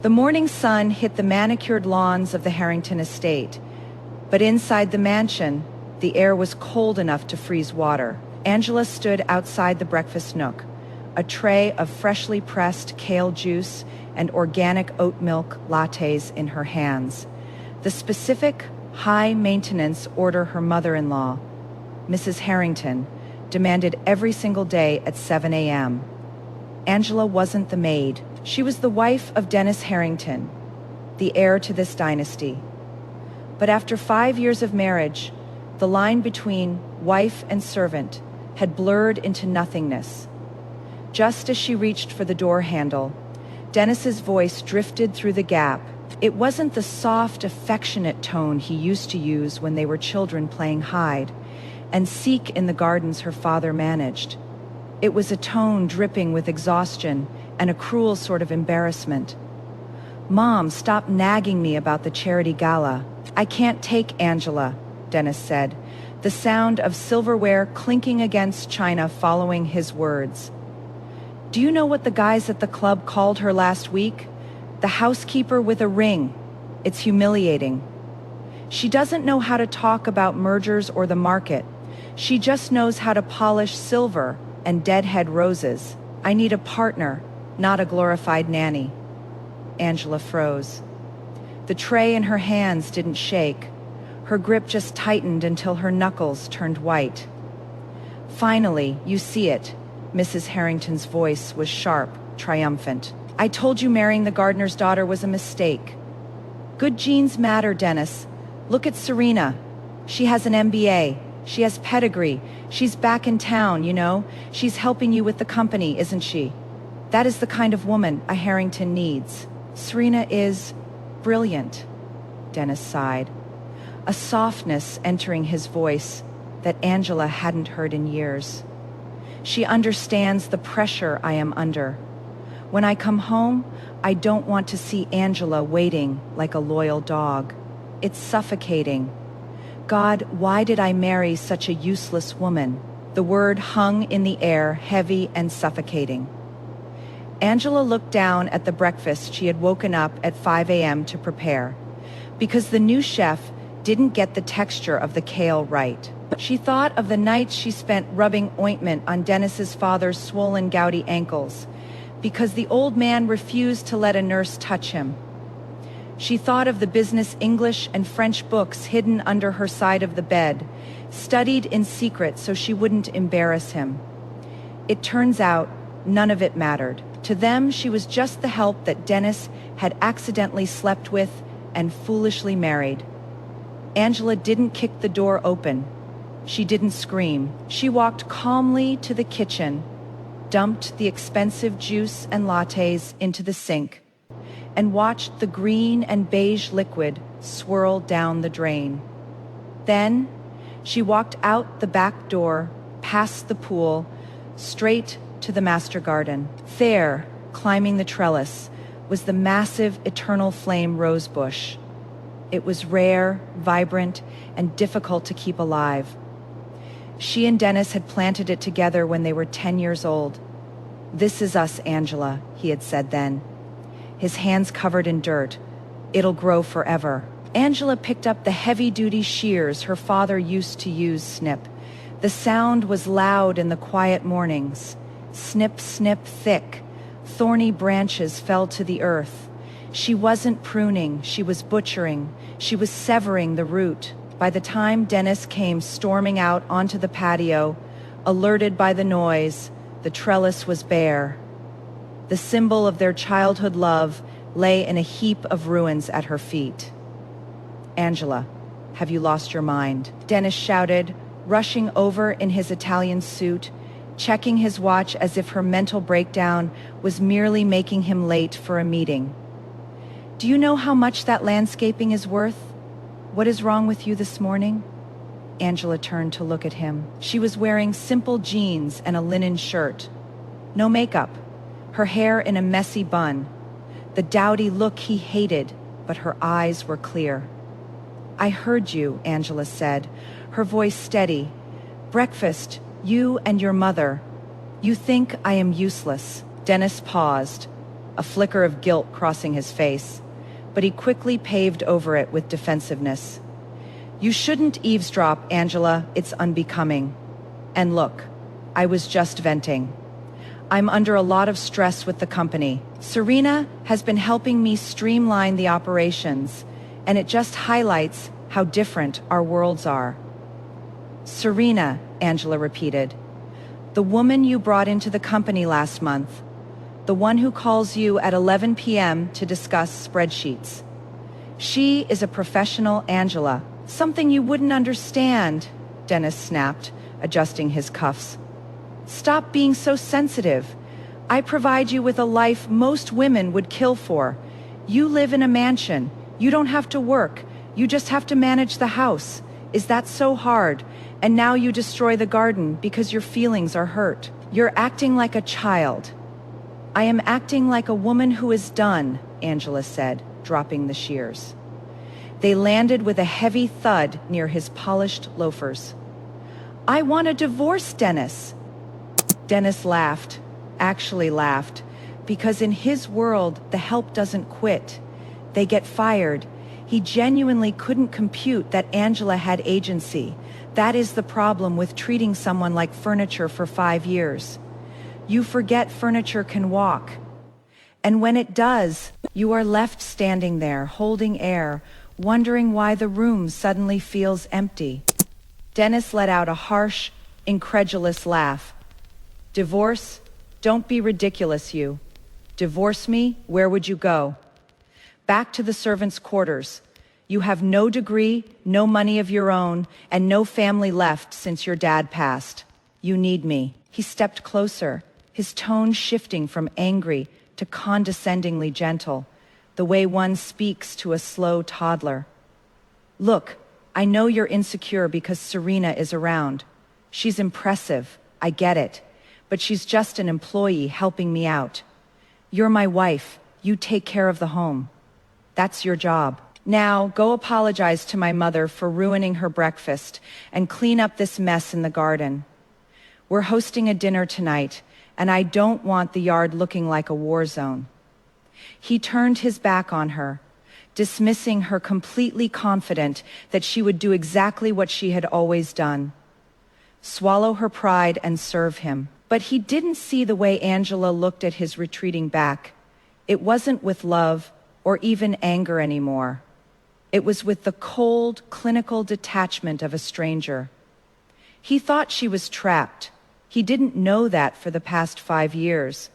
The morning sun hit the manicured lawns of the Harrington estate, but inside the mansion, the air was cold enough to freeze water. Angela stood outside the breakfast nook, a tray of freshly pressed kale juice and organic oat milk lattes in her hands. The specific, high-maintenance order her mother-in-law, Mrs. Harrington, demanded every single day at 7 a.m. Angela wasn't the maid. She was the wife of Dennis Harrington, the heir to this dynasty. But after 5 years of marriage, the line between wife and servant had blurred into nothingness. Just as she reached for the door handle, Dennis's voice drifted through the gap. It wasn't the soft, affectionate tone he used to use when they were children playing hide and seek in the gardens her father managed. It was a tone dripping with exhaustion and a cruel sort of embarrassment. "Mom, stop nagging me about the charity gala. I can't take Angela," Dennis said, the sound of silverware clinking against china following his words. "Do you know what the guys at the club called her last week? The housekeeper with a ring. It's humiliating. She doesn't know how to talk about mergers or the market. She just knows how to polish silver and deadhead roses. I need a partner, not a glorified nanny." Angela froze. The tray in her hands didn't shake. Her grip just tightened until her knuckles turned white. "Finally, you see it." Mrs. Harrington's voice was sharp, triumphant. "I told you marrying the gardener's daughter was a mistake. Good genes matter, Dennis. Look at Serena. She has an MBA. She has pedigree. She's back in town, you know. She's helping you with the company, isn't she? That is the kind of woman a Harrington needs." "Serena is brilliant," Dennis sighed, a softness entering his voice that Angela hadn't heard in years. "She understands the pressure I am under. When I come home, I don't want to see Angela waiting like a loyal dog. It's suffocating. God, why did I marry such a useless woman?" The word hung in the air, heavy and suffocating. Angela looked down at the breakfast she had woken up at 5 a.m. to prepare, because the new chef didn't get the texture of the kale right. She thought of the nights she spent rubbing ointment on Dennis's father's swollen, gouty ankles, because the old man refused to let a nurse touch him. She thought of the business English and French books hidden under her side of the bed, studied in secret so she wouldn't embarrass him. It turns out none of it mattered. To them, she was just the help that Dennis had accidentally slept with and foolishly married. Angela didn't kick the door open. She didn't scream. She walked calmly to the kitchen, dumped the expensive juice and lattes into the sink, and watched the green and beige liquid swirl down the drain. Then, she walked out the back door, past the pool, straight to the master garden. There, climbing the trellis, was the massive eternal flame rose bush. It was rare, vibrant, and difficult to keep alive. She and Dennis had planted it together when they were 10 years old. "This is us, Angela," he had said then, his hands covered in dirt. "It'll grow forever." Angela picked up the heavy-duty shears her father used to use snip. The sound was loud in the quiet mornings. Snip, snip, thick. Thorny branches fell to the earth. She wasn't pruning, she was butchering. She was severing the root. By the time Dennis came storming out onto the patio, alerted by the noise, the trellis was bare. The symbol of their childhood love lay in a heap of ruins at her feet. "Angela, have you lost your mind?" Dennis shouted, rushing over in his Italian suit, checking his watch as if her mental breakdown was merely making him late for a meeting. "Do you know how much that landscaping is worth? What is wrong with you this morning?" Angela turned to look at him. She was wearing simple jeans and a linen shirt. No makeup, her hair in a messy bun. The dowdy look he hated, but her eyes were clear. "I heard you," Angela said, her voice steady. "Breakfast, you and your mother. You think I am useless." Dennis paused. a flicker of guilt crossing his face, but he quickly paved over it with defensiveness. You shouldn't eavesdrop, Angela, it's unbecoming. And look, I was just venting. I'm under a lot of stress with the company. Serena has been helping me streamline the operations, and it just highlights how different our worlds are. Serena, Angela repeated. The woman you brought into the company last month. The one who calls you at 11 p.m. to discuss spreadsheets. She is a professional, Angela. Something you wouldn't understand, Dennis snapped, adjusting his cuffs. Stop being so sensitive. I provide you with a life most women would kill for. You live in a mansion. You don't have to work. You just have to manage the house. Is that so hard? And now you destroy the garden because your feelings are hurt. You're acting like a child. I am acting like a woman who is done, Angela said, dropping the shears. They landed with a heavy thud near his polished loafers. I want a divorce, Dennis. Dennis laughed, actually laughed, because in his world, the help doesn't quit. They get fired. He genuinely couldn't compute that Angela had agency. That is the problem with treating someone like furniture for 5 years. You forget furniture can walk. And when it does, you are left standing there, holding air, wondering why the room suddenly feels empty. Dennis let out a harsh, incredulous laugh. Divorce? Don't be ridiculous, you. Divorce me? Where would you go? Back to the servants' quarters. You have no degree, no money of your own, and no family left since your dad passed. You need me. He stepped closer, his tone shifting from angry to condescendingly gentle, the way one speaks to a slow toddler. Look, I know you're insecure because Serena is around. She's impressive, I get it, but she's just an employee helping me out. You're my wife, you take care of the home. That's your job. Now, go apologize to my mother for ruining her breakfast and clean up this mess in the garden. We're hosting a dinner tonight, and I don't want the yard looking like a war zone. He turned his back on her, dismissing her, completely confident that she would do exactly what she had always done. Swallow her pride and serve him. But he didn't see the way Angela looked at his retreating back. It wasn't with love or even anger anymore. It was with the cold, clinical detachment of a stranger. He thought she was trapped. He didn't know that for the past 5 years.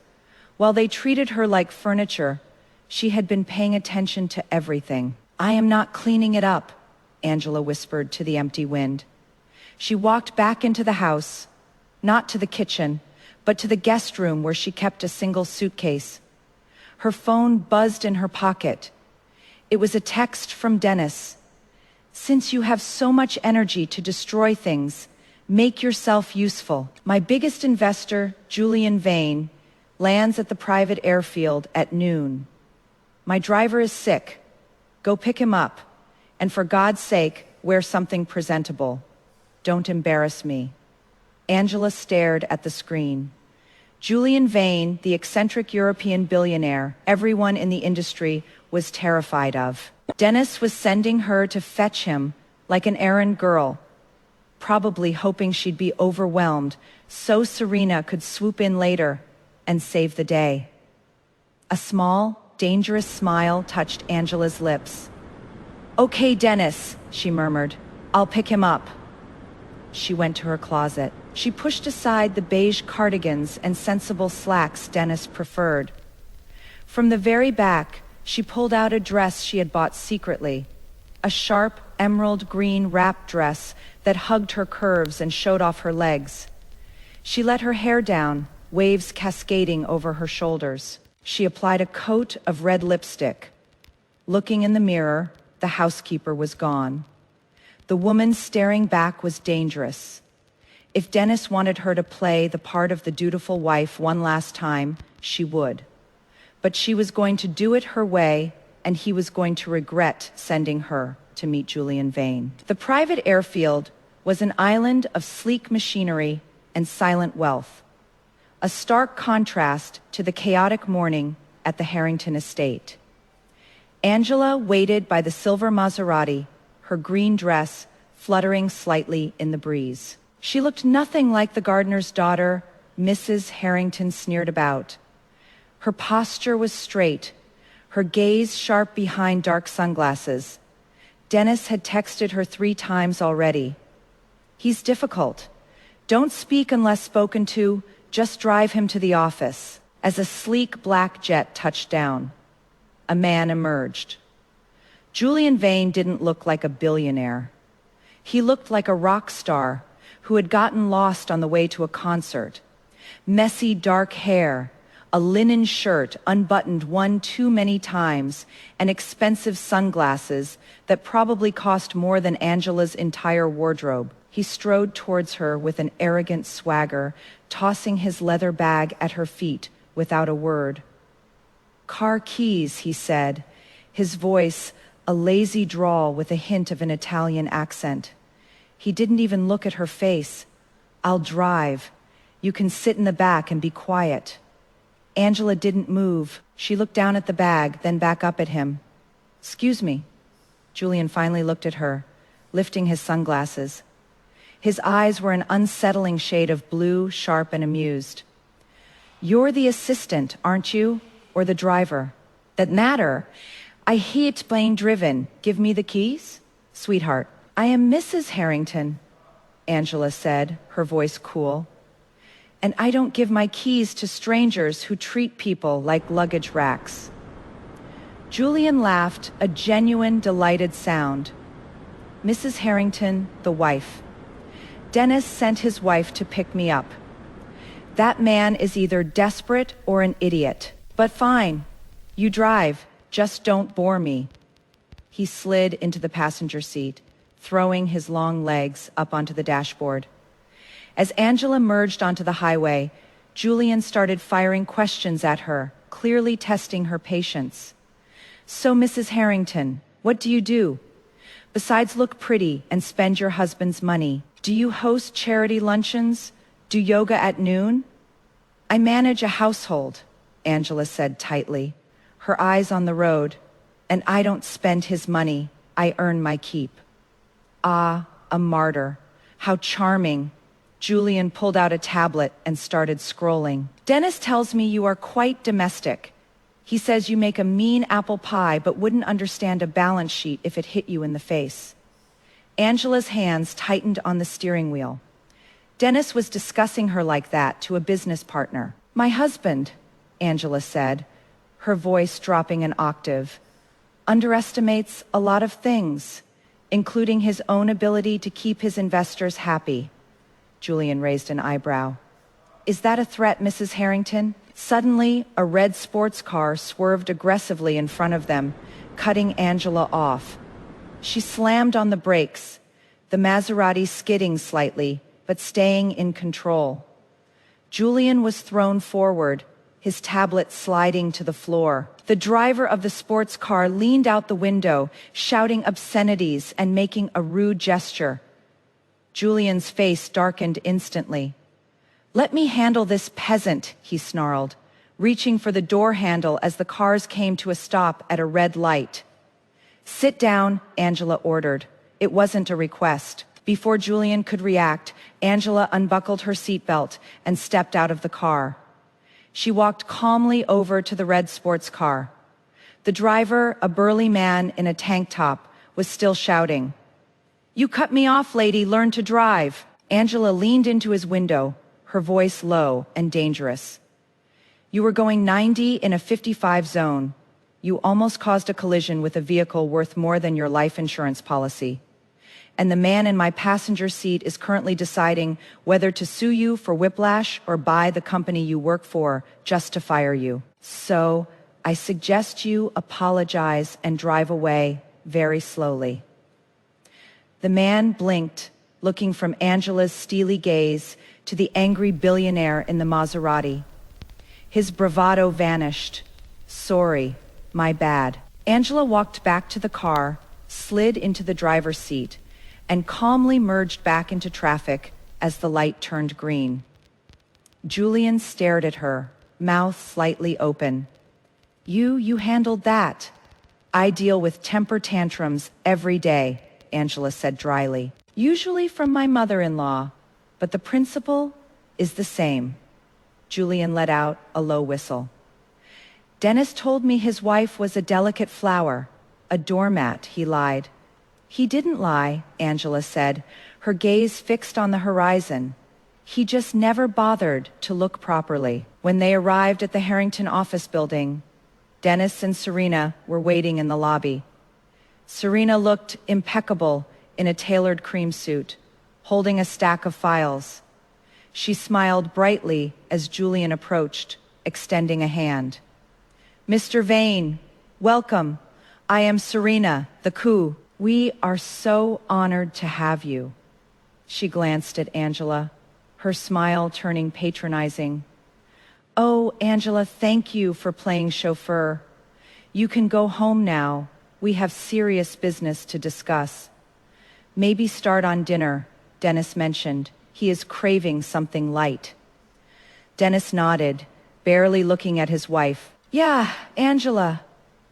While they treated her like furniture, she had been paying attention to everything. I am not cleaning it up, Angela whispered to the empty wind. She walked back into the house, not to the kitchen, but to the guest room where she kept a single suitcase. Her phone buzzed in her pocket. It was a text from Dennis. Since you have so much energy to destroy things, make yourself useful. My biggest investor, Julian Vane, lands at the private airfield at noon. My driver is sick. Go pick him up. And for God's sake, wear something presentable. Don't embarrass me. Angela stared at the screen. Julian Vane, the eccentric European billionaire everyone in the industry was terrified of. Dennis was sending her to fetch him like an errand girl, probably hoping she'd be overwhelmed so Serena could swoop in later and save the day. A small, dangerous smile touched Angela's lips. Okay, Dennis, she murmured. I'll pick him up. She went to her closet. She pushed aside the beige cardigans and sensible slacks Dennis preferred. From the very back, she pulled out a dress she had bought secretly, a sharp emerald green wrap dress that hugged her curves and showed off her legs. She let her hair down, waves cascading over her shoulders. She applied a coat of red lipstick. Looking in the mirror, the housekeeper was gone. The woman staring back was dangerous. If Dennis wanted her to play the part of the dutiful wife one last time, she would. But she was going to do it her way, and he was going to regret sending her to meet Julian Vane. The private airfield was an island of sleek machinery and silent wealth, a stark contrast to the chaotic morning at the Harrington estate. Angela waited by the silver Maserati, her green dress fluttering slightly in the breeze. She looked nothing like the gardener's daughter, Mrs. Harrington sneered about. Her posture was straight, her gaze sharp behind dark sunglasses. Dennis had texted her 3 times already. "He's difficult. Don't speak unless spoken to, just drive him to the office." As a sleek black jet touched down, a man emerged. Julian Vane didn't look like a billionaire. He looked like a rock star who had gotten lost on the way to a concert. Messy dark hair, a linen shirt unbuttoned one too many times, and expensive sunglasses that probably cost more than Angela's entire wardrobe. He strode towards her with an arrogant swagger, tossing his leather bag at her feet without a word. "Car keys," he said, his voice a lazy drawl with a hint of an Italian accent. He didn't even look at her face. "I'll drive. You can sit in the back and be quiet." Angela didn't move. She looked down at the bag, then back up at him. "Excuse me." Julian finally looked at her, lifting his sunglasses. His eyes were an unsettling shade of blue, sharp and amused. "You're the assistant, aren't you? Or the driver?" "That matter? I hate being driven. Give me the keys?" "Sweetheart, I am Mrs. Harrington," Angela said, her voice cool. "And I don't give my keys to strangers who treat people like luggage racks." Julian laughed, a genuine, delighted sound. "Mrs. Harrington, the wife. Dennis sent his wife to pick me up. That man is either desperate or an idiot. But fine, you drive, just don't bore me." He slid into the passenger seat, throwing his long legs up onto the dashboard. As Angela merged onto the highway, Julian started firing questions at her, clearly testing her patience. "So, Mrs. Harrington, what do you do? Besides look pretty and spend your husband's money, do you host charity luncheons? Do yoga at noon?" "I manage a household," Angela said tightly, her eyes on the road. "And I don't spend his money. I earn my keep." Ah, a martyr. How charming. Julian pulled out a tablet and started scrolling. "Dennis tells me you are quite domestic. He says you make a mean apple pie but wouldn't understand a balance sheet if it hit you in the face." Angela's hands tightened on the steering wheel. Dennis was discussing her like that to a business partner. "My husband," Angela said, her voice dropping an octave, "underestimates a lot of things, including his own ability to keep his investors happy." Julian raised an eyebrow. "Is that a threat, Mrs. Harrington?" Suddenly, a red sports car swerved aggressively in front of them, cutting Angela off. She slammed on the brakes, the Maserati skidding slightly, but staying in control. Julian was thrown forward, his tablet sliding to the floor. The driver of the sports car leaned out the window, shouting obscenities and making a rude gesture. Julian's face darkened instantly. "Let me handle this peasant," he snarled, reaching for the door handle as the cars came to a stop at a red light. "Sit down," Angela ordered. It wasn't a request. Before Julian could react, Angela unbuckled her seatbelt and stepped out of the car. She walked calmly over to the red sports car. The driver, a burly man in a tank top, was still shouting. "You cut me off, lady. Learn to drive." Angela leaned into his window, her voice low and dangerous. "You were going 90 in a 55 zone. You almost caused a collision with a vehicle worth more than your life insurance policy. And the man in my passenger seat is currently deciding whether to sue you for whiplash or buy the company you work for just to fire you. So, I suggest you apologize and drive away very slowly." The man blinked, looking from Angela's steely gaze to the angry billionaire in the Maserati. His bravado vanished. "Sorry, my bad." Angela walked back to the car, slid into the driver's seat, and calmly merged back into traffic as the light turned green. Julian stared at her, mouth slightly open. You handled that. I deal with temper tantrums every day, Angela said dryly. Usually from my mother-in-law, but the principle is the same. Julian let out a low whistle. Dennis told me his wife was a delicate flower, a doormat, he lied. He didn't lie, Angela said, her gaze fixed on the horizon. He just never bothered to look properly. When they arrived at the Harrington office building, Dennis and Serena were waiting in the lobby. Serena looked impeccable in a tailored cream suit, holding a stack of files. She smiled brightly as Julian approached, extending a hand. Mr. Vane, welcome. I am Serena, the coup. We are so honored to have you. She glanced at Angela, her smile turning patronizing. Oh, Angela, thank you for playing chauffeur. You can go home now. We have serious business to discuss. Maybe start on dinner, Dennis mentioned. He is craving something light. Dennis nodded, barely looking at his wife. Yeah, Angela,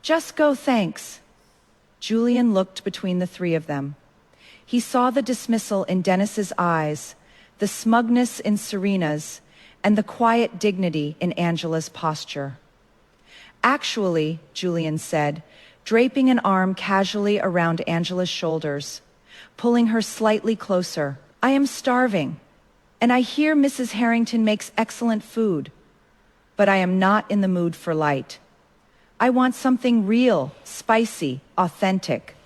just go, thanks. Julian looked between the three of them. He saw the dismissal in Dennis's eyes, the smugness in Serena's, and the quiet dignity in Angela's posture. Actually, Julian said, draping an arm casually around Angela's shoulders, pulling her slightly closer, I am starving, and I hear Mrs. Harrington makes excellent food, but I am not in the mood for light. I want something real, spicy, authentic,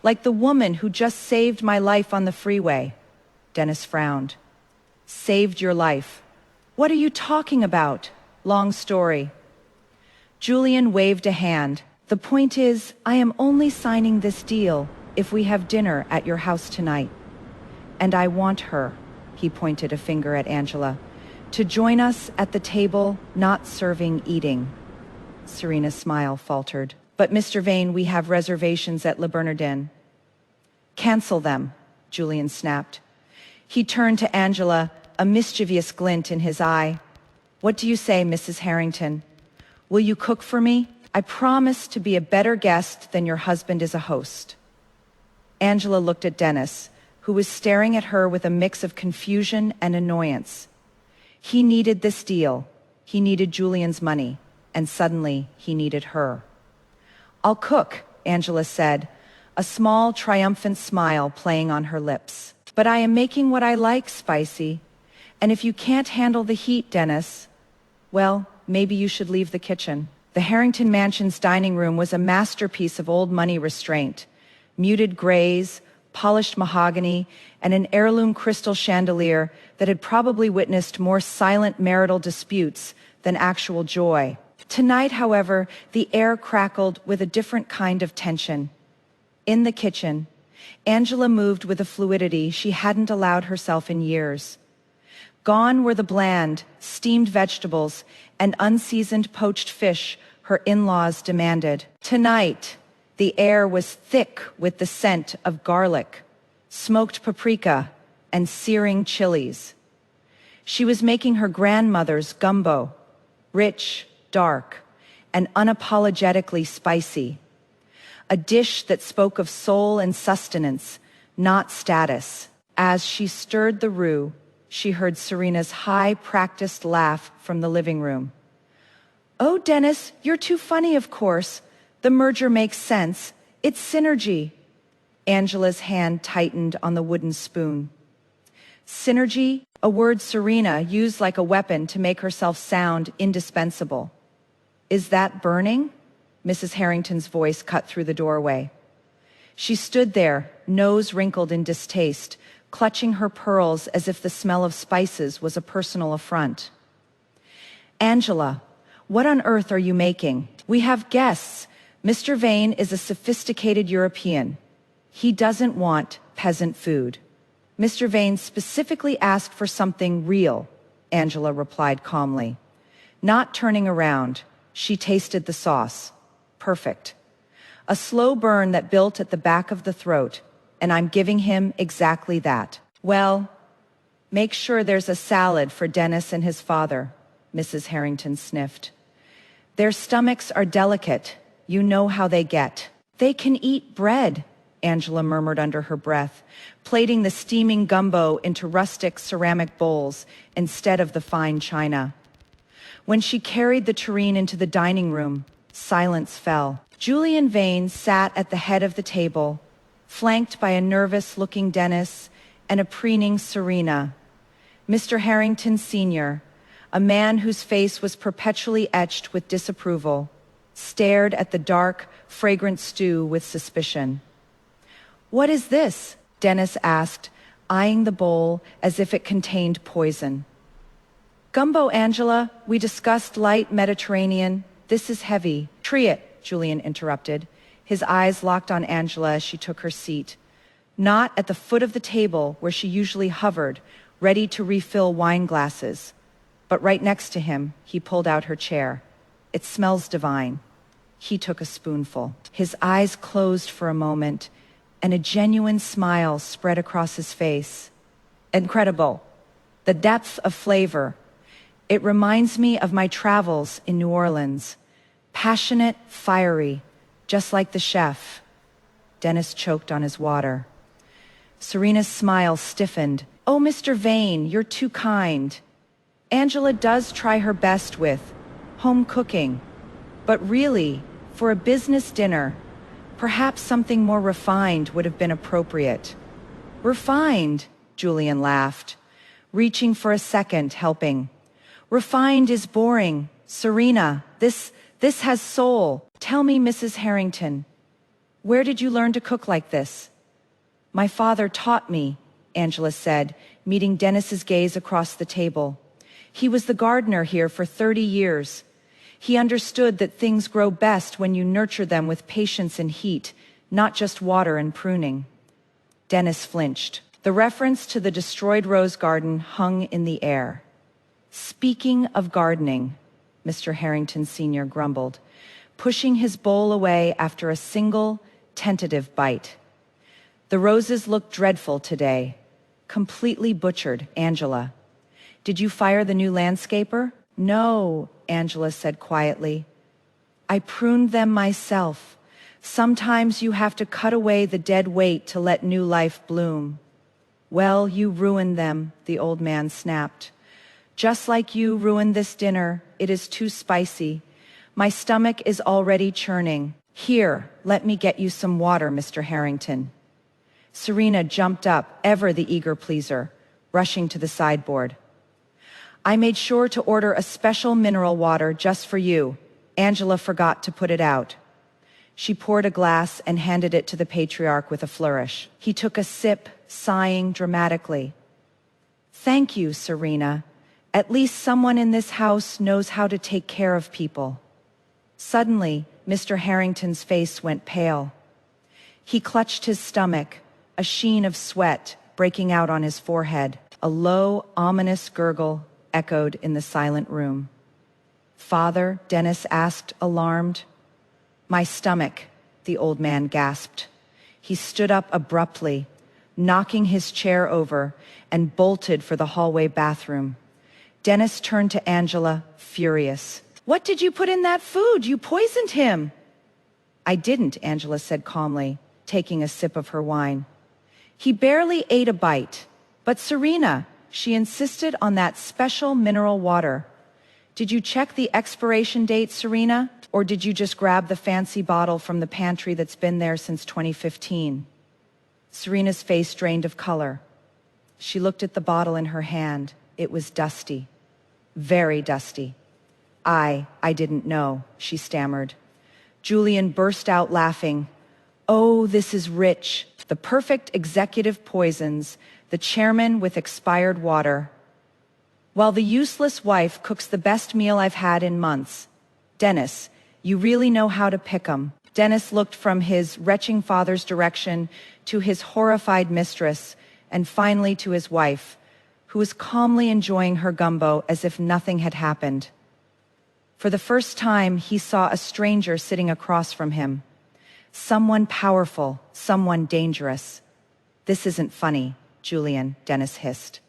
like the woman who just saved my life on the freeway. Dennis frowned. Saved your life? What are you talking about? Long story. Julian waved a hand. The point is, I am only signing this deal if we have dinner at your house tonight. And I want her, he pointed a finger at Angela, to join us at the table, not serving eating. Serena's smile faltered. But Mr. Vane, we have reservations at Le Bernardin. Cancel them, Julian snapped. He turned to Angela, a mischievous glint in his eye. What do you say, Mrs. Harrington? Will you cook for me? I promise to be a better guest than your husband is a host. Angela looked at Dennis, who was staring at her with a mix of confusion and annoyance. He needed this deal. He needed Julian's money. And suddenly, he needed her. I'll cook, Angela said, a small, triumphant smile playing on her lips. But I am making what I like, spicy. And if you can't handle the heat, Dennis, well, maybe you should leave the kitchen. The Harrington Mansion's dining room was a masterpiece of old money restraint. Muted grays, polished mahogany, and an heirloom crystal chandelier that had probably witnessed more silent marital disputes than actual joy. Tonight, however, the air crackled with a different kind of tension. In the kitchen, Angela moved with a fluidity she hadn't allowed herself in years. Gone were the bland, steamed vegetables and unseasoned poached fish her in-laws demanded. Tonight, the air was thick with the scent of garlic, smoked paprika, and searing chilies. She was making her grandmother's gumbo, rich, dark, and unapologetically spicy. A dish that spoke of soul and sustenance, not status. As she stirred the roux, she heard Serena's high-practiced laugh from the living room. Oh, Dennis, you're too funny, of course. The merger makes sense. It's synergy. Angela's hand tightened on the wooden spoon. Synergy, a word Serena used like a weapon to make herself sound indispensable. Is that burning? Mrs. Harrington's voice cut through the doorway. She stood there, nose wrinkled in distaste, clutching her pearls as if the smell of spices was a personal affront. Angela, what on earth are you making? We have guests. Mr. Vane is a sophisticated European. He doesn't want peasant food. Mr. Vane specifically asked for something real, Angela replied calmly. Not turning around, she tasted the sauce. Perfect. A slow burn that built at the back of the throat, and I'm giving him exactly that. Well, make sure there's a salad for Dennis and his father, Mrs. Harrington sniffed. Their stomachs are delicate. You know how they get. They can eat bread, Angela murmured under her breath, plating the steaming gumbo into rustic ceramic bowls instead of the fine china. When she carried the tureen into the dining room, silence fell. Julian Vane sat at the head of the table, flanked by a nervous-looking Dennis and a preening Serena. Mr. Harrington Sr., a man whose face was perpetually etched with disapproval, stared at the dark, fragrant stew with suspicion. "What is this?" Dennis asked, eyeing the bowl as if it contained poison. "Gumbo, Angela. We discussed light Mediterranean. This is heavy." "Tree it," Julian interrupted. His eyes locked on Angela as she took her seat. Not at the foot of the table where she usually hovered, ready to refill wine glasses, but right next to him. He pulled out her chair. "It smells divine." He took a spoonful. His eyes closed for a moment, and a genuine smile spread across his face. "Incredible. The depth of flavor. It reminds me of my travels in New Orleans. Passionate, fiery, just like the chef." Dennis choked on his water. Serena's smile stiffened. "Oh, Mr. Vane, you're too kind. Angela does try her best with home cooking. But really, for a business dinner, perhaps something more refined would have been appropriate." "Refined?" Julian laughed, reaching for a second helping. "Refined is boring. Serena, this has soul. Tell me, Mrs. Harrington, where did you learn to cook like this?" "My father taught me," Angela said, meeting Dennis's gaze across the table. "He was the gardener here for 30 years. He understood that things grow best when you nurture them with patience and heat, not just water and pruning." Dennis flinched. The reference to the destroyed rose garden hung in the air. "Speaking of gardening," Mr. Harrington Sr. grumbled, pushing his bowl away after a single, tentative bite. "The roses look dreadful today. Completely butchered, Angela. Did you fire the new landscaper?" "No," Angela said quietly. "I pruned them myself. Sometimes you have to cut away the dead weight to let new life bloom." "Well, you ruined them," the old man snapped. "Just like you ruined this dinner. It is too spicy. My stomach is already churning. Here, let me get you some water, Mr. Harrington." Serena jumped up, ever the eager pleaser, rushing to the sideboard. "I made sure to order a special mineral water just for you. Angela forgot to put it out." She poured a glass and handed it to the patriarch with a flourish. He took a sip, sighing dramatically. "Thank you, Serena. At least someone in this house knows how to take care of people." Suddenly, Mr. Harrington's face went pale. He clutched his stomach, a sheen of sweat breaking out on his forehead. A low, ominous gurgle echoed in the silent room. "Father?" Dennis asked, alarmed. "My stomach," the old man gasped. He stood up abruptly, knocking his chair over, and bolted for the hallway bathroom. Dennis turned to Angela, furious. "What did you put in that food? You poisoned him." "I didn't," Angela said calmly, taking a sip of her wine. "He barely ate a bite. But Serena," she insisted on that special mineral water. "Did you check the expiration date, Serena? Or did you just grab the fancy bottle from the pantry that's been there since 2015? Serena's face drained of color. She looked at the bottle in her hand. It was dusty. Very dusty. I didn't know," she stammered. Julian burst out laughing. "Oh, this is rich. The perfect executive poisons, the chairman with expired water, while the useless wife cooks the best meal I've had in months. Dennis, you really know how to pick 'em." Dennis looked from his retching father's direction to his horrified mistress, and finally to his wife, who was calmly enjoying her gumbo as if nothing had happened. For the first time, he saw a stranger sitting across from him. Someone powerful, someone dangerous. "This isn't funny, Julian," Dennis hissed.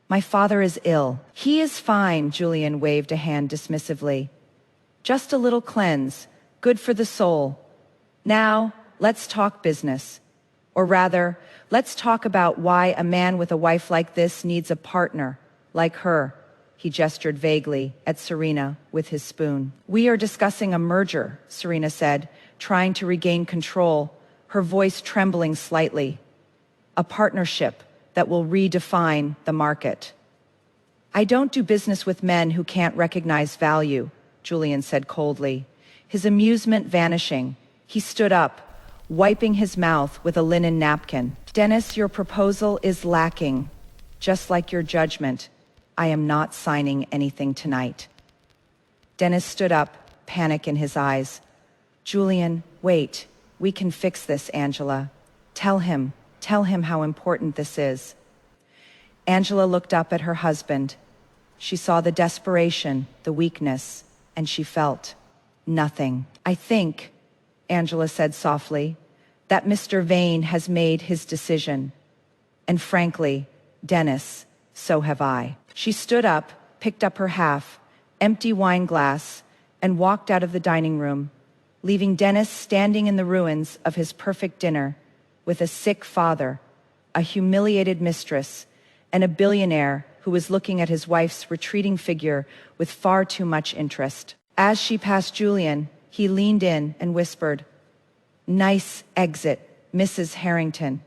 "My father is ill." "He is fine," Julian waved a hand dismissively. Just a little cleanse, good for the soul. Now, let's talk business. Or rather, let's talk about why a man with a wife like this needs a partner, like her. He gestured vaguely at Serena with his spoon. We are discussing a merger, Serena said, trying to regain control, her voice trembling slightly. A partnership that will redefine the market. I don't do business with men who can't recognize value, Julian said coldly, his amusement vanishing. He stood up, wiping his mouth with a linen napkin. Dennis, your proposal is lacking. Just like your judgment, I am not signing anything tonight. Dennis stood up, panic in his eyes. Julian, wait. We can fix this, Angela. Tell him how important this is. Angela looked up at her husband. She saw the desperation, the weakness, and she felt nothing. I think, Angela said softly, that Mr. Vane has made his decision. And frankly, Dennis, so have I. She stood up, picked up her half, empty wine glass, and walked out of the dining room, leaving Dennis standing in the ruins of his perfect dinner with a sick father, a humiliated mistress, and a billionaire who was looking at his wife's retreating figure with far too much interest. As she passed Julian, he leaned in and whispered, "Nice exit, Mrs. Harrington.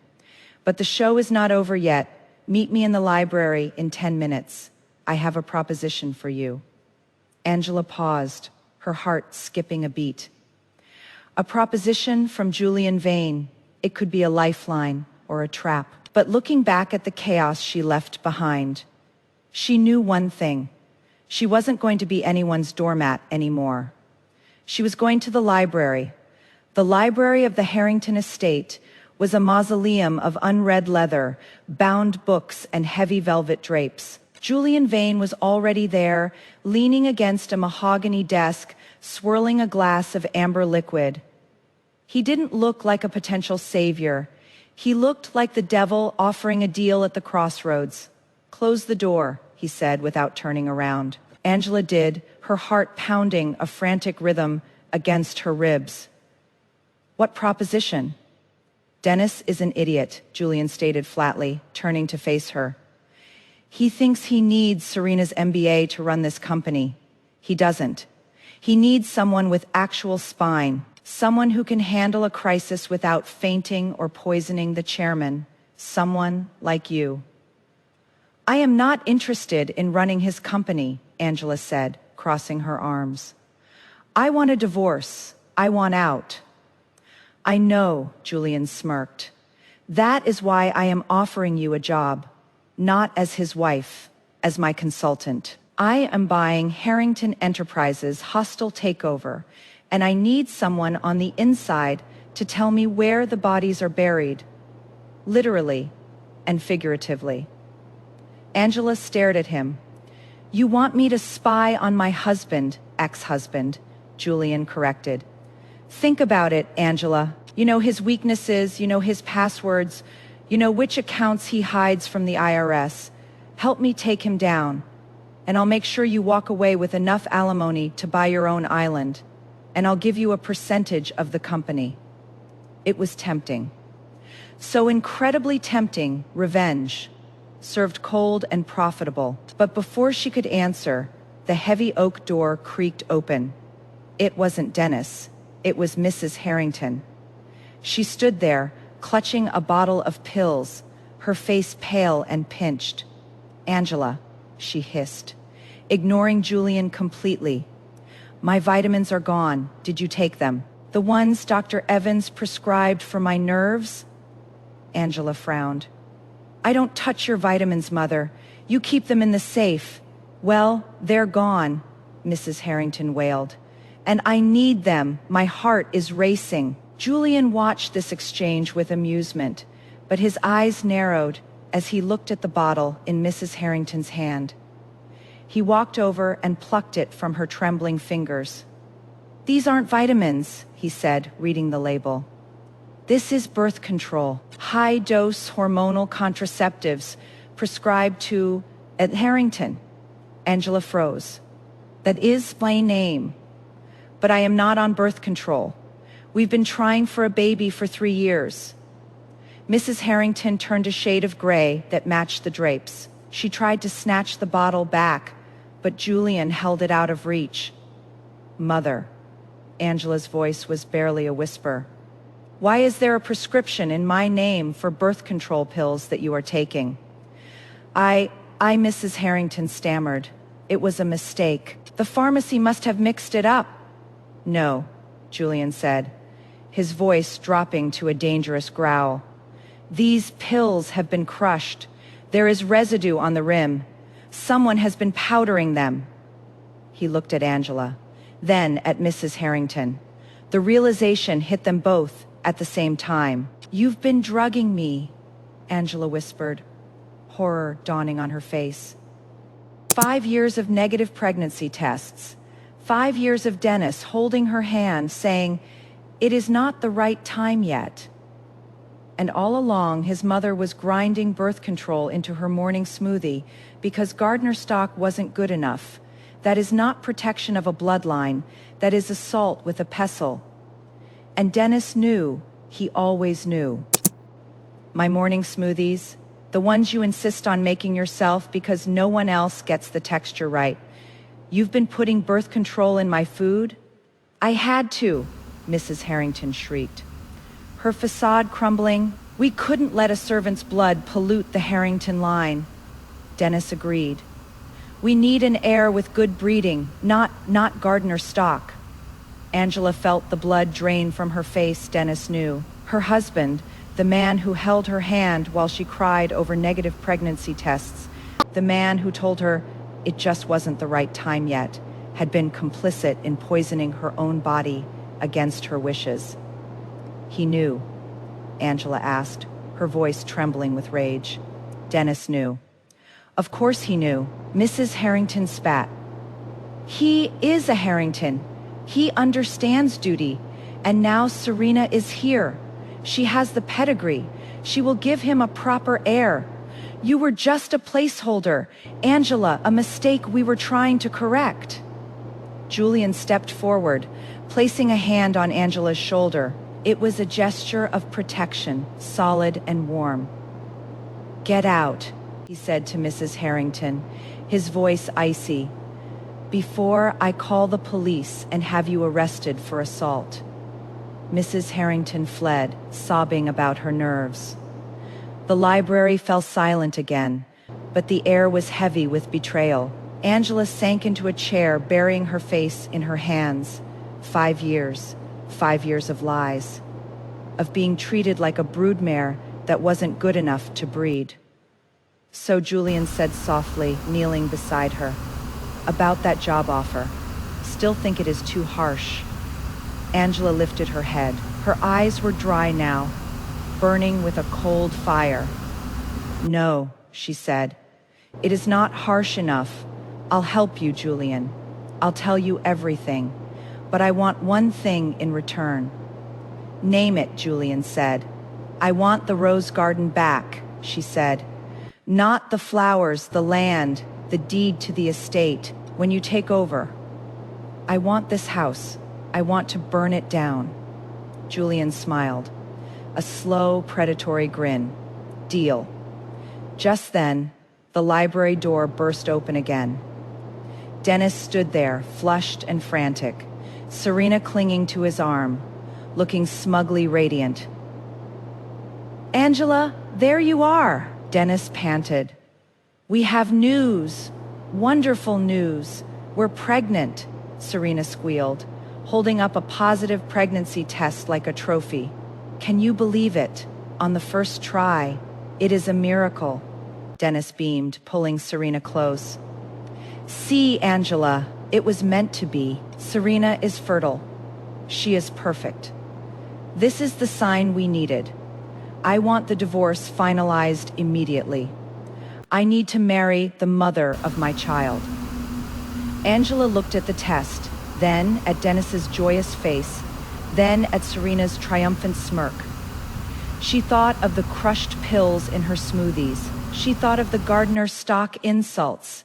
But the show is not over yet. Meet me in the library in 10 minutes. I have a proposition for you." Angela paused, her heart skipping a beat. A proposition from Julian Vane. It could be a lifeline or a trap. But looking back at the chaos she left behind, she knew one thing. She wasn't going to be anyone's doormat anymore. She was going to the library. The library of the Harrington estate was a mausoleum of unread leather, bound books, and heavy velvet drapes. Julian Vane was already there, leaning against a mahogany desk, swirling a glass of amber liquid. He didn't look like a potential savior. He looked like the devil offering a deal at the crossroads. "Close the door," he said without turning around. Angela did, her heart pounding a frantic rhythm against her ribs. "What proposition?" "Dennis is an idiot," Julian stated flatly, turning to face her. "He thinks he needs Serena's MBA to run this company. He doesn't. He needs someone with actual spine, someone who can handle a crisis without fainting or poisoning the chairman, someone like you." "I am not interested in running his company," Angela said, crossing her arms. "I want a divorce. I want out." "I know," Julian smirked. "That is why I am offering you a job, not as his wife, as my consultant. I am buying Harrington Enterprises' hostile takeover, and I need someone on the inside to tell me where the bodies are buried, literally and figuratively." Angela stared at him. "You want me to spy on my husband, ex-husband," Julian corrected. "Think about it, Angela. You know his weaknesses, you know his passwords, you know which accounts he hides from the IRS. Help me take him down, and I'll make sure you walk away with enough alimony to buy your own island, and I'll give you a percentage of the company." It was tempting. So incredibly tempting, revenge, served cold and profitable. But before she could answer, the heavy oak door creaked open. It wasn't Dennis. It was Mrs. Harrington. She stood there, clutching a bottle of pills, her face pale and pinched. "Angela," she hissed, ignoring Julian completely. "My vitamins are gone. Did you take them? The ones Dr. Evans prescribed for my nerves?" Angela frowned. "I don't touch your vitamins, Mother. You keep them in the safe." "Well, they're gone," Mrs. Harrington wailed. "And I need them. My heart is racing." Julian watched this exchange with amusement, but his eyes narrowed as he looked at the bottle in Mrs. Harrington's hand. He walked over and plucked it from her trembling fingers. "These aren't vitamins," he said, reading the label. "This is birth control, high-dose hormonal contraceptives prescribed to at Harrington." Angela froze. "That is my name." But I am not on birth control. We've been trying for a baby for 3 years. Mrs. Harrington turned a shade of gray that matched the drapes. She tried to snatch the bottle back, but Julian held it out of reach. Mother. Angela's voice was barely a whisper. Why is there a prescription in my name for birth control pills that you are taking? I, Mrs. Harrington stammered. It was a mistake. The pharmacy must have mixed it up. No, Julian said, his voice dropping to a dangerous growl. These pills have been crushed. There is residue on the rim. Someone has been powdering them. He looked at Angela, then at Mrs. Harrington. The realization hit them both at the same time. You've been drugging me, Angela whispered, horror dawning on her face. 5 years of negative pregnancy tests. 5 years of Dennis holding her hand, saying, "It is not the right time yet." And all along, his mother was grinding birth control into her morning smoothie because Gardner stock wasn't good enough. That is not protection of a bloodline. That is assault with a pestle. And Dennis knew. He always knew. My morning smoothies, the ones you insist on making yourself because no one else gets the texture right. You've been putting birth control in my food? I had to, Mrs. Harrington shrieked. Her facade crumbling. We couldn't let a servant's blood pollute the Harrington line. Dennis agreed. We need an heir with good breeding, not Gardner stock. Angela felt the blood drain from her face. Dennis knew. Her husband, the man who held her hand while she cried over negative pregnancy tests, the man who told her it just wasn't the right time yet, had been complicit in poisoning her own body against her wishes. He knew, Angela asked, her voice trembling with rage. Dennis knew. Of course he knew. Mrs. Harrington spat. He is a Harrington. He understands duty. And now Serena is here. She has the pedigree. She will give him a proper heir. You were just a placeholder. Angela, a mistake we were trying to correct. Julian stepped forward, placing a hand on Angela's shoulder. It was a gesture of protection, solid and warm. Get out, he said to Mrs. Harrington, his voice icy, before I call the police and have you arrested for assault. Mrs. Harrington fled, sobbing about her nerves. The library fell silent again, but the air was heavy with betrayal. Angela sank into a chair, burying her face in her hands. 5 years. 5 years of lies, of being treated like a broodmare that wasn't good enough to breed. So Julian said softly, kneeling beside her, about that job offer. Still think it is too harsh. Angela lifted her head. Her eyes were dry now, burning with a cold fire. No, she said, it is not harsh enough. I'll help you, Julian. I'll tell you everything. But I want one thing in return. Name it, Julian said. I want the rose garden back, she said. Not the flowers, the land, the deed to the estate, when you take over. I want this house. I want to burn it down. Julian smiled. A slow, predatory grin. Deal. Just then, the library door burst open again. Dennis stood there, flushed and frantic. Serena clinging to his arm, looking smugly radiant. Angela, there you are, Dennis panted. We have news, wonderful news. We're pregnant, Serena squealed, holding up a positive pregnancy test like a trophy. Can you believe it? On the first try. It is a miracle, Dennis beamed, pulling Serena close. See, Angela, it was meant to be. Serena is fertile. She is perfect. This is the sign we needed. I want the divorce finalized immediately. I need to marry the mother of my child. Angela looked at the test, then at Dennis's joyous face, then at Serena's triumphant smirk. She thought of the crushed pills in her smoothies. She thought of the Gardner stock insults.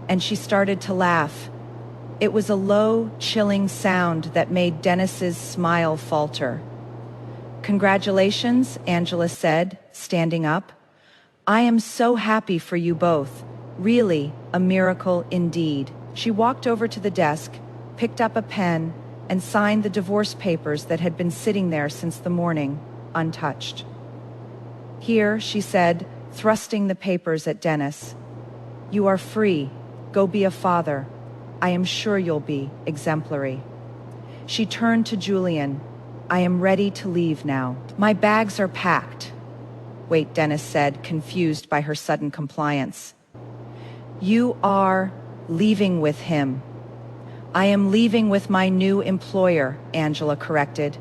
And she started to laugh. It was a low, chilling sound that made Dennis's smile falter. "Congratulations," Angela said, standing up. "I am so happy for you both. Really, a miracle indeed." She walked over to the desk, picked up a pen, and signed the divorce papers that had been sitting there since the morning, untouched. "Here," she said, thrusting the papers at Dennis. "You are free. Go be a father. I am sure you'll be exemplary." She turned to Julian. "I am ready to leave now. My bags are packed." "Wait," Dennis said, confused by her sudden compliance. "You are leaving with him." "I am leaving with my new employer," Angela corrected.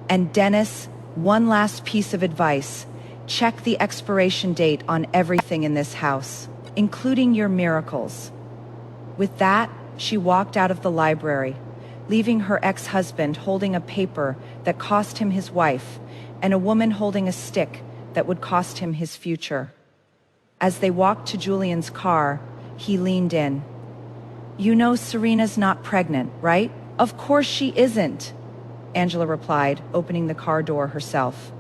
"And Dennis, one last piece of advice. Check the expiration date on everything in this house, including your miracles." With that, she walked out of the library, leaving her ex-husband holding a paper that cost him his wife and a woman holding a stick that would cost him his future. As they walked to Julian's car, he leaned in. "You know Serena's not pregnant, right?" "Of course she isn't," Angela replied, opening the car door herself.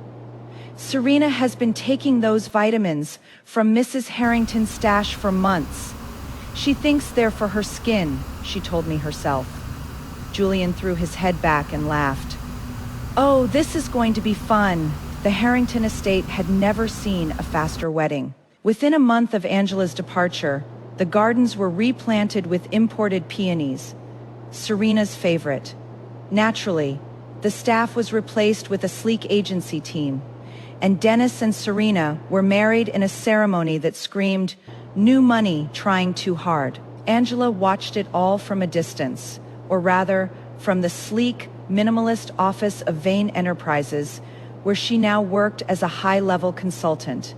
"Serena has been taking those vitamins from Mrs. Harrington's stash for months. She thinks they're for her skin," she told me herself. Julian threw his head back and laughed. "Oh, this is going to be fun." The Harrington estate had never seen a faster wedding. Within a month of Angela's departure, the gardens were replanted with imported peonies, Serena's favorite. Naturally, the staff was replaced with a sleek agency team, and Dennis and Serena were married in a ceremony that screamed, "New money trying too hard." Angela watched it all from a distance, or rather, from the sleek, minimalist office of Vane Enterprises, where she now worked as a high-level consultant.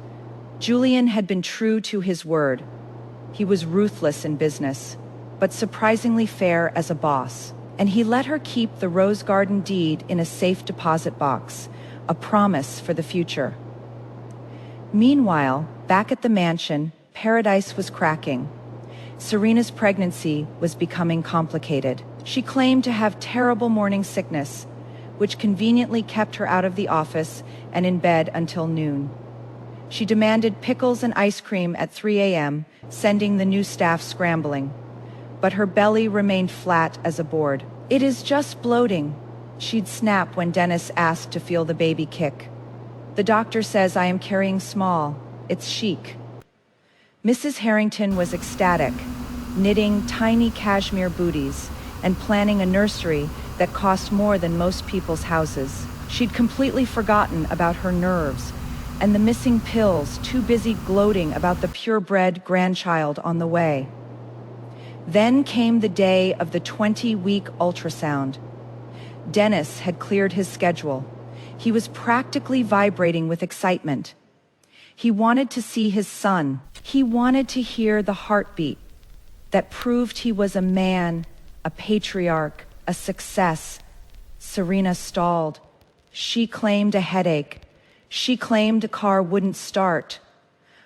Julian had been true to his word. He was ruthless in business, but surprisingly fair as a boss. And he let her keep the rose garden deed in a safe deposit box, a promise for the future. Meanwhile, back at the mansion, paradise was cracking. Serena's pregnancy was becoming complicated. She claimed to have terrible morning sickness, which conveniently kept her out of the office and in bed until noon. She demanded pickles and ice cream at 3 a.m., sending the new staff scrambling. But her belly remained flat as a board. "It is just bloating," she'd snap when Dennis asked to feel the baby kick. "The doctor says I am carrying small. It's chic." Mrs. Harrington was ecstatic, knitting tiny cashmere booties and planning a nursery that cost more than most people's houses. She'd completely forgotten about her nerves and the missing pills, too busy gloating about the purebred grandchild on the way. Then came the day of the 20-week ultrasound. Dennis had cleared his schedule. He was practically vibrating with excitement. He wanted to see his son. He wanted to hear the heartbeat that proved he was a man, a patriarch, a success. Serena stalled. She claimed a headache. She claimed a car wouldn't start.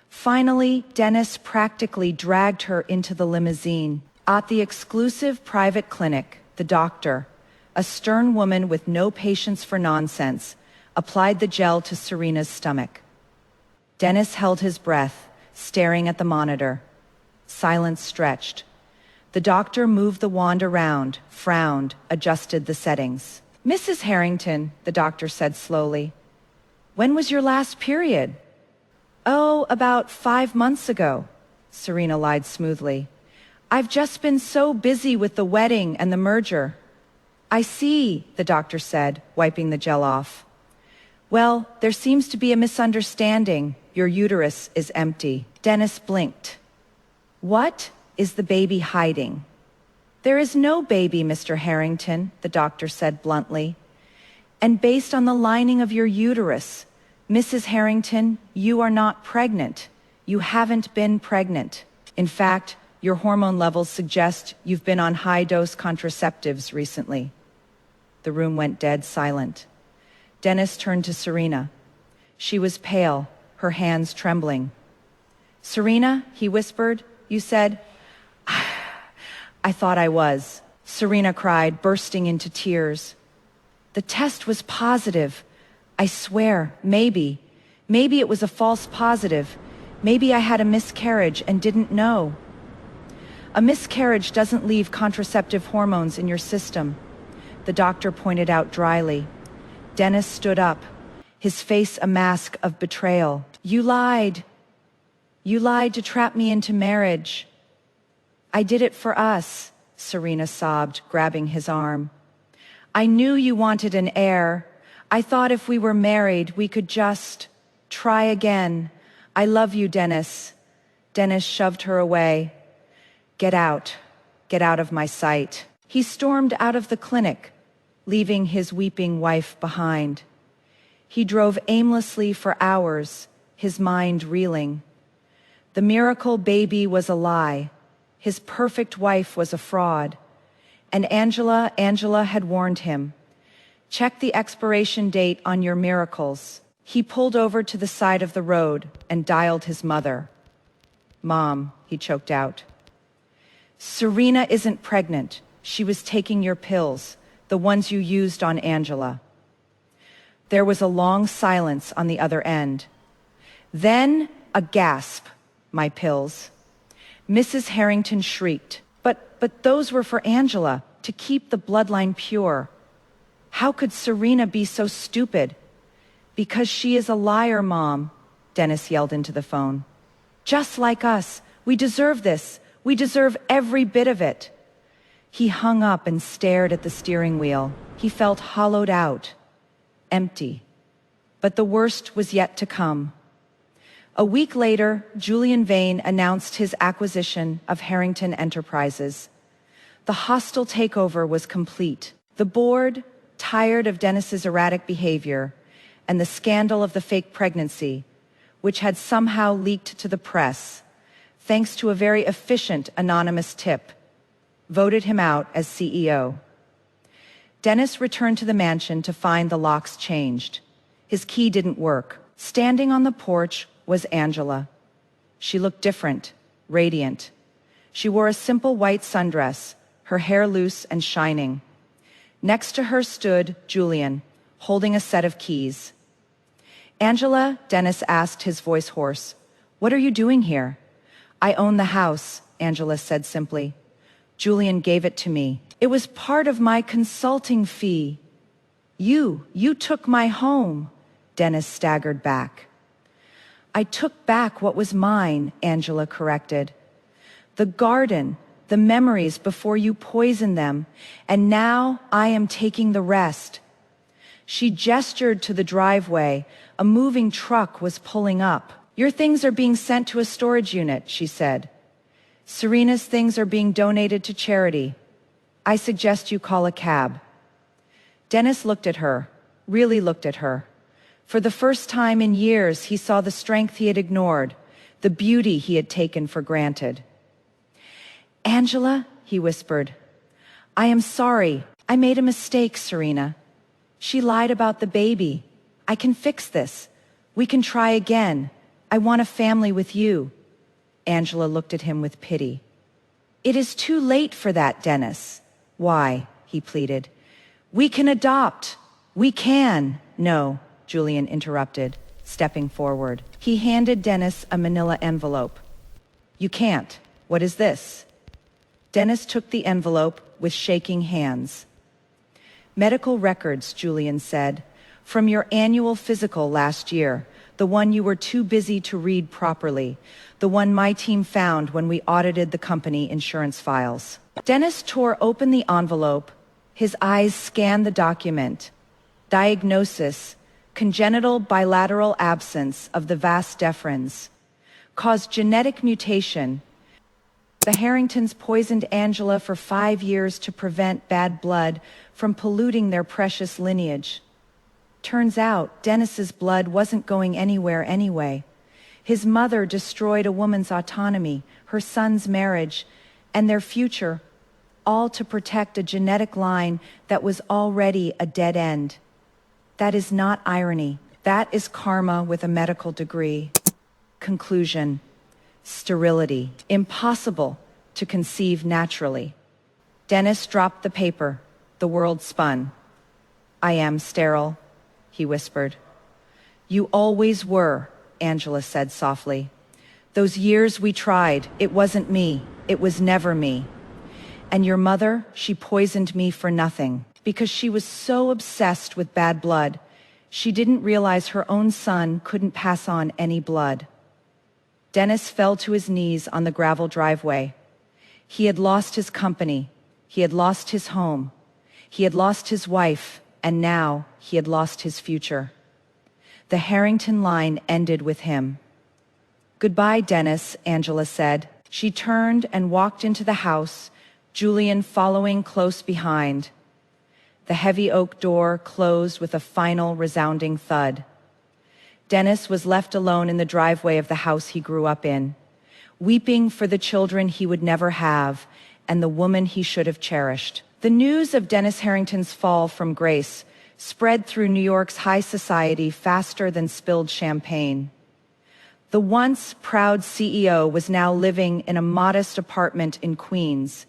Finally, Dennis practically dragged her into the limousine. At the exclusive private clinic, the doctor, a stern woman with no patience for nonsense, applied the gel to Serena's stomach. Dennis held his breath, staring at the monitor. Silence stretched. The doctor moved the wand around, frowned, adjusted the settings. "Mrs. Harrington," the doctor said slowly, "when was your last period?" "Oh, about 5 months ago," Serena lied smoothly. "I've just been so busy with the wedding and the merger." "I see," the doctor said, wiping the gel off. "Well, there seems to be a misunderstanding. Your uterus is empty." Dennis blinked. "What is the baby hiding?" "There is no baby, Mr. Harrington," the doctor said bluntly. "And based on the lining of your uterus, Mrs. Harrington, you are not pregnant. You haven't been pregnant. In fact, your hormone levels suggest you've been on high-dose contraceptives recently." The room went dead silent. Dennis turned to Serena. She was pale, her hands trembling. "Serena," he whispered, "you said, I thought I was, Serena cried, bursting into tears. The test was positive. I swear, maybe it was a false positive. Maybe I had a miscarriage and didn't know. A miscarriage doesn't leave contraceptive hormones in your system, the doctor pointed out dryly. Dennis stood up, his face a mask of betrayal. You lied. You lied to trap me into marriage. I did it for us, Serena sobbed, grabbing his arm. I knew you wanted an heir. I thought if we were married, we could just try again. I love you, Dennis. Dennis shoved her away. Get out of my sight. He stormed out of the clinic, leaving his weeping wife behind. He drove aimlessly for hours, his mind reeling. The miracle baby was a lie. His perfect wife was a fraud. And Angela had warned him. Check the expiration date on your miracles. He pulled over to the side of the road and dialed his mother. Mom, he choked out. Serena isn't pregnant. She was taking your pills, the ones you used on Angela. There was a long silence on the other end. Then a gasp. My pills. Mrs. Harrington shrieked. But those were for Angela, to keep the bloodline pure. How could Serena be so stupid? Because she is a liar, Mom, Dennis yelled into the phone. Just like us. We deserve this. We deserve every bit of it. He hung up and stared at the steering wheel. He felt hollowed out, empty. But the worst was yet to come. A week later, Julian Vane announced his acquisition of Harrington Enterprises. The hostile takeover was complete. The board, tired of Dennis's erratic behavior and the scandal of the fake pregnancy, which had somehow leaked to the press, thanks to a very efficient anonymous tip, voted him out as CEO. Dennis returned to the mansion to find the locks changed. His key didn't work. Standing on the porch was Angela. She looked different, radiant. She wore a simple white sundress, her hair loose and shining. Next to her stood Julian, holding a set of keys. Angela, Dennis asked, his voice hoarse. What are you doing here? I own the house, Angela said simply. Julian gave it to me. It was part of my consulting fee. You took my home, Dennis staggered back. I took back what was mine, Angela corrected. The garden, the memories before you poisoned them, and now I am taking the rest. She gestured to the driveway. A moving truck was pulling up. Your things are being sent to a storage unit, she said. Serena's things are being donated to charity. I suggest you call a cab. Dennis looked at her, really looked at her. For the first time in years, he saw the strength he had ignored, the beauty he had taken for granted. Angela, he whispered, I am sorry. I made a mistake, Serena. She lied about the baby. I can fix this. We can try again. I want a family with you. Angela looked at him with pity. It is too late for that, Dennis. Why? He pleaded. We can adopt. We can. No, Julian interrupted, stepping forward. He handed Dennis a manila envelope. You can't. What is this? Dennis took the envelope with shaking hands. Medical records, Julian said, from your annual physical last year, the one you were too busy to read properly, the one my team found when we audited the company insurance files. Dennis tore open the envelope. His eyes scanned the document. Diagnosis, congenital bilateral absence of the vas deferens, caused genetic mutation. The Harringtons poisoned Angela for 5 years to prevent bad blood from polluting their precious lineage. Turns out, Dennis's blood wasn't going anywhere anyway. His mother destroyed a woman's autonomy, her son's marriage, and their future, all to protect a genetic line that was already a dead end. That is not irony. That is karma with a medical degree. Conclusion. Sterility. Impossible to conceive naturally. Dennis dropped the paper. The world spun. "I am sterile," he whispered. "You always were," Angela said softly. "Those years we tried, it wasn't me. It was never me. And your mother, she poisoned me for nothing. Because she was so obsessed with bad blood, she didn't realize her own son couldn't pass on any blood." Dennis fell to his knees on the gravel driveway. He had lost his company. He had lost his home. He had lost his wife, and now he had lost his future. The Harrington line ended with him. "Goodbye, Dennis," Angela said. She turned and walked into the house, Julian following close behind. The heavy oak door closed with a final resounding thud. Dennis was left alone in the driveway of the house he grew up in, weeping for the children he would never have and the woman he should have cherished. The news of Dennis Harrington's fall from grace spread through New York's high society faster than spilled champagne. The once proud CEO was now living in a modest apartment in Queens,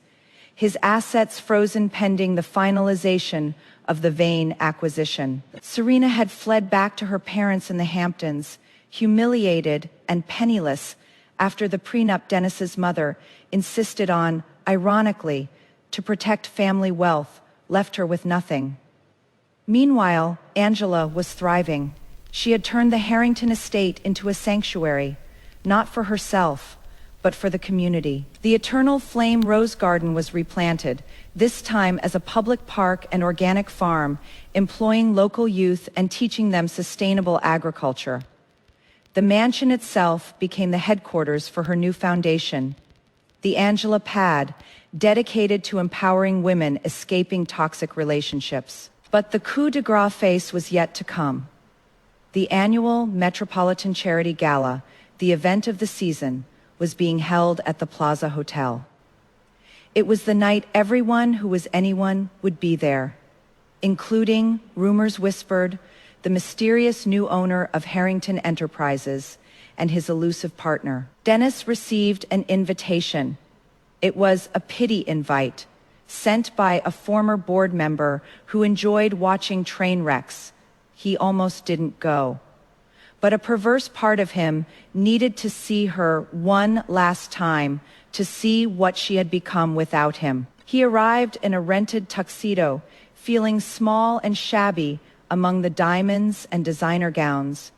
his assets frozen pending the finalization of the Vane acquisition. Serena had fled back to her parents in the Hamptons, humiliated and penniless after the prenup Dennis's mother insisted on, ironically, to protect family wealth, left her with nothing. Meanwhile, Angela was thriving. She had turned the Harrington estate into a sanctuary, not for herself, but for the community. The Eternal Flame Rose Garden was replanted, this time as a public park and organic farm, employing local youth and teaching them sustainable agriculture. The mansion itself became the headquarters for her new foundation, the Angela Pad, dedicated to empowering women escaping toxic relationships. But the coup de grace was yet to come. The annual Metropolitan Charity Gala, the event of the season, was being held at the Plaza Hotel. It was the night everyone who was anyone would be there, including, rumors whispered, the mysterious new owner of Harrington Enterprises and his elusive partner. Dennis received an invitation. It was a pity invite, sent by a former board member who enjoyed watching train wrecks. He almost didn't go. But a perverse part of him needed to see her one last time to see what she had become without him. He arrived in a rented tuxedo, feeling small and shabby among the diamonds and designer gowns.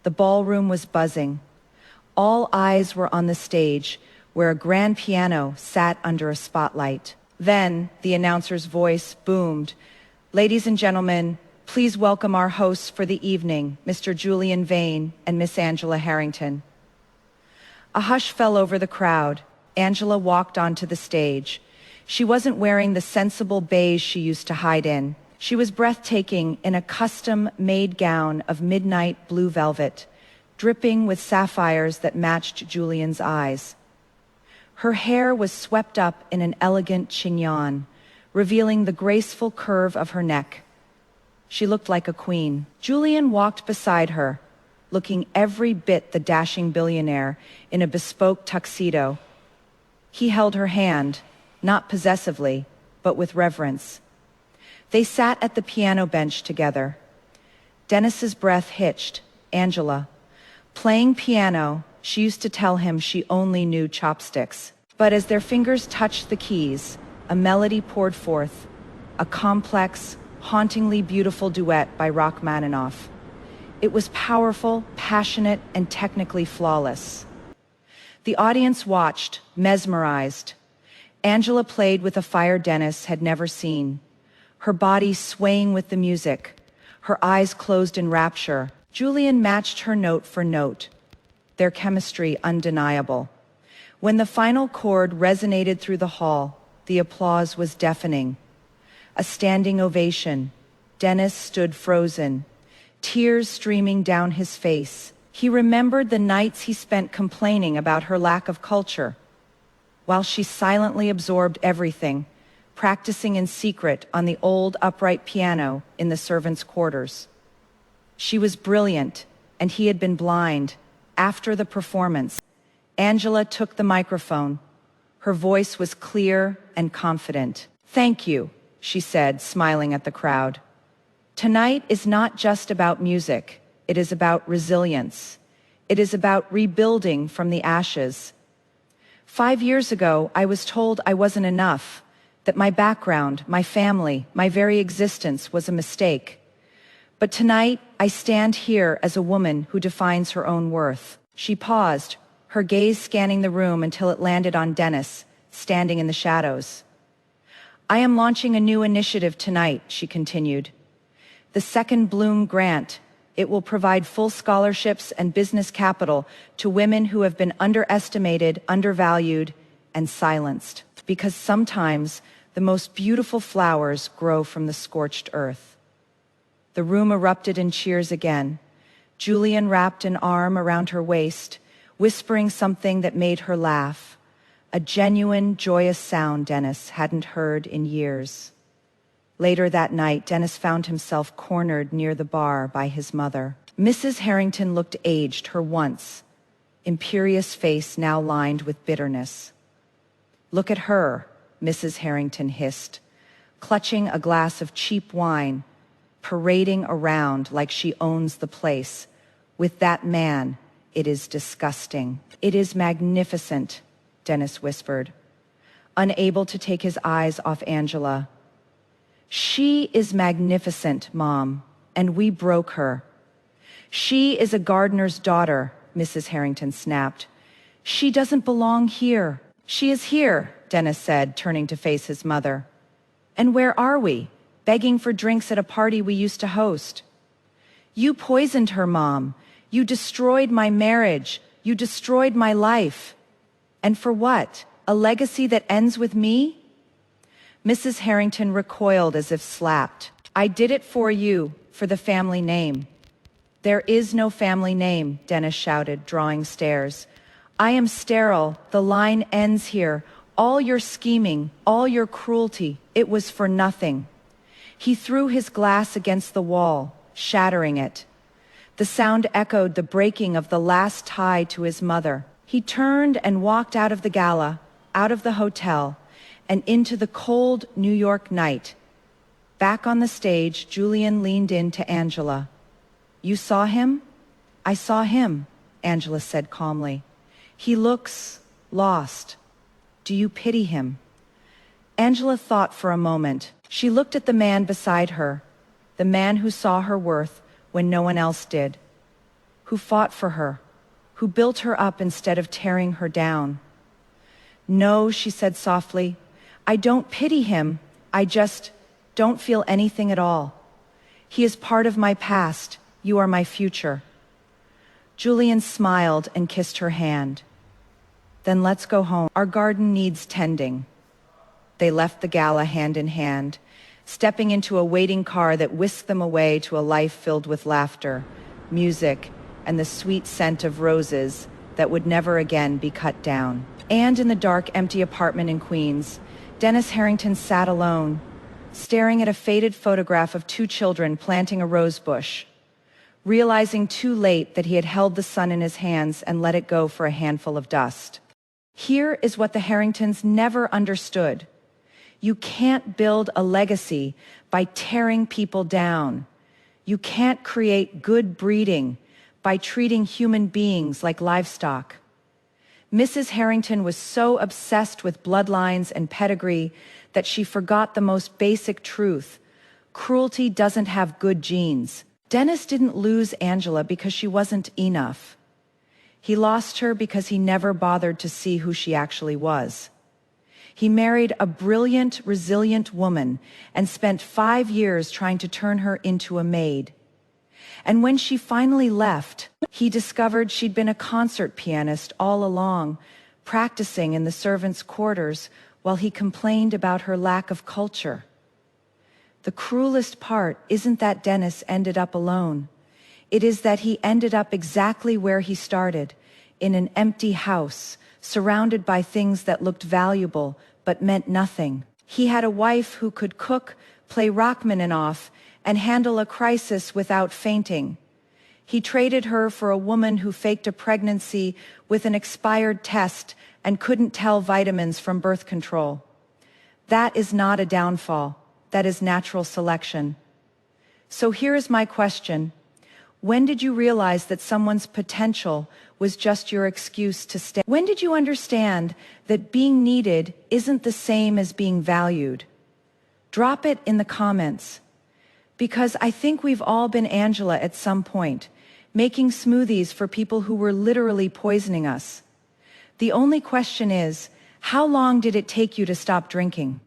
The ballroom was buzzing. All eyes were on the stage, where a grand piano sat under a spotlight. Then the announcer's voice boomed. "Ladies and gentlemen, please welcome our hosts for the evening, Mr. Julian Vane and Miss Angela Harrington." A hush fell over the crowd. Angela walked onto the stage. She wasn't wearing the sensible beige she used to hide in. She was breathtaking in a custom-made gown of midnight blue velvet, dripping with sapphires that matched Julian's eyes. Her hair was swept up in an elegant chignon, revealing the graceful curve of her neck. She looked like a queen. Julian walked beside her, looking every bit the dashing billionaire in a bespoke tuxedo. He held her hand, not possessively, but with reverence. They sat at the piano bench together. Dennis's breath hitched. Angela. Playing piano, she used to tell him she only knew chopsticks. But as their fingers touched the keys, a melody poured forth, a complex, hauntingly beautiful duet by Rachmaninoff. It was powerful, passionate, and technically flawless. The audience watched, mesmerized. Angela played with a fire Dennis had never seen, her body swaying with the music, her eyes closed in rapture. Julian matched her note for note, their chemistry undeniable. When the final chord resonated through the hall, the applause was deafening. A standing ovation. Dennis stood frozen, tears streaming down his face. He remembered the nights he spent complaining about her lack of culture, while she silently absorbed everything, practicing in secret on the old upright piano in the servants' quarters. She was brilliant, and he had been blind. After the performance, Angela took the microphone. Her voice was clear and confident. "Thank you," she said, smiling at the crowd. "Tonight is not just about music. It is about resilience. It is about rebuilding from the ashes. 5 years ago, I was told I wasn't enough, that my background, my family, my very existence was a mistake. But tonight, I stand here as a woman who defines her own worth." She paused, her gaze scanning the room until it landed on Dennis, standing in the shadows. "I am launching a new initiative tonight," she continued. "The Second Bloom Grant. It will provide full scholarships and business capital to women who have been underestimated, undervalued, and silenced. Because sometimes the most beautiful flowers grow from the scorched earth." The room erupted in cheers again. Julian wrapped an arm around her waist, whispering something that made her laugh. A genuine, joyous sound Dennis hadn't heard in years. Later that night, Dennis found himself cornered near the bar by his mother. Mrs. Harrington looked aged, her once imperious face now lined with bitterness. "Look at her," Mrs. Harrington hissed, clutching a glass of cheap wine, parading around like she owns the place. "With that man, it is disgusting." "It is magnificent," Dennis whispered, unable to take his eyes off Angela. "She is magnificent, Mom, and we broke her." "She is a gardener's daughter," Mrs. Harrington snapped. "She doesn't belong here." "She is here," Dennis said, turning to face his mother. "And where are we? Begging for drinks at a party we used to host." "You poisoned her, Mom. You destroyed my marriage. You destroyed my life. And for what? A legacy that ends with me?" Mrs. Harrington recoiled as if slapped. "I did it for you, for the family name." "There is no family name," Dennis shouted, drawing stairs. "I am sterile. The line ends here. All your scheming, all your cruelty, it was for nothing." He threw his glass against the wall, shattering it. The sound echoed the breaking of the last tie to his mother. He turned and walked out of the gala, out of the hotel, and into the cold New York night. Back on the stage, Julian leaned in to Angela. "You saw him?" "I saw him," Angela said calmly. "He looks lost. Do you pity him?" Angela thought for a moment. She looked at the man beside her, the man who saw her worth when no one else did, who fought for her, who built her up instead of tearing her down. "No," she said softly, "I don't pity him. I just don't feel anything at all. He is part of my past. You are my future." Julian smiled and kissed her hand. "Then let's go home. Our garden needs tending." They left the gala hand in hand, stepping into a waiting car that whisked them away to a life filled with laughter, music, and the sweet scent of roses that would never again be cut down. And in the dark, empty apartment in Queens, Dennis Harrington sat alone, staring at a faded photograph of two children planting a rose bush, realizing too late that he had held the sun in his hands and let it go for a handful of dust. Here is what the Harringtons never understood. You can't build a legacy by tearing people down. You can't create good breeding by treating human beings like livestock. Mrs. Harrington was so obsessed with bloodlines and pedigree that she forgot the most basic truth. Cruelty doesn't have good genes. Dennis didn't lose Angela because she wasn't enough. He lost her because he never bothered to see who she actually was. He married a brilliant, resilient woman and spent 5 years trying to turn her into a maid. And when she finally left, he discovered she'd been a concert pianist all along, practicing in the servants' quarters while he complained about her lack of culture. The cruelest part isn't that Dennis ended up alone. It is that he ended up exactly where he started, in an empty house, surrounded by things that looked valuable but meant nothing. He had a wife who could cook, play Rachmaninoff, and handle a crisis without fainting. He traded her for a woman who faked a pregnancy with an expired test and couldn't tell vitamins from birth control. That is not a downfall. That is natural selection. So here is my question. When did you realize that someone's potential was just your excuse to stay? When did you understand that being needed isn't the same as being valued? Drop it in the comments. Because I think we've all been Angela at some point, making smoothies for people who were literally poisoning us. The only question is, how long did it take you to stop drinking?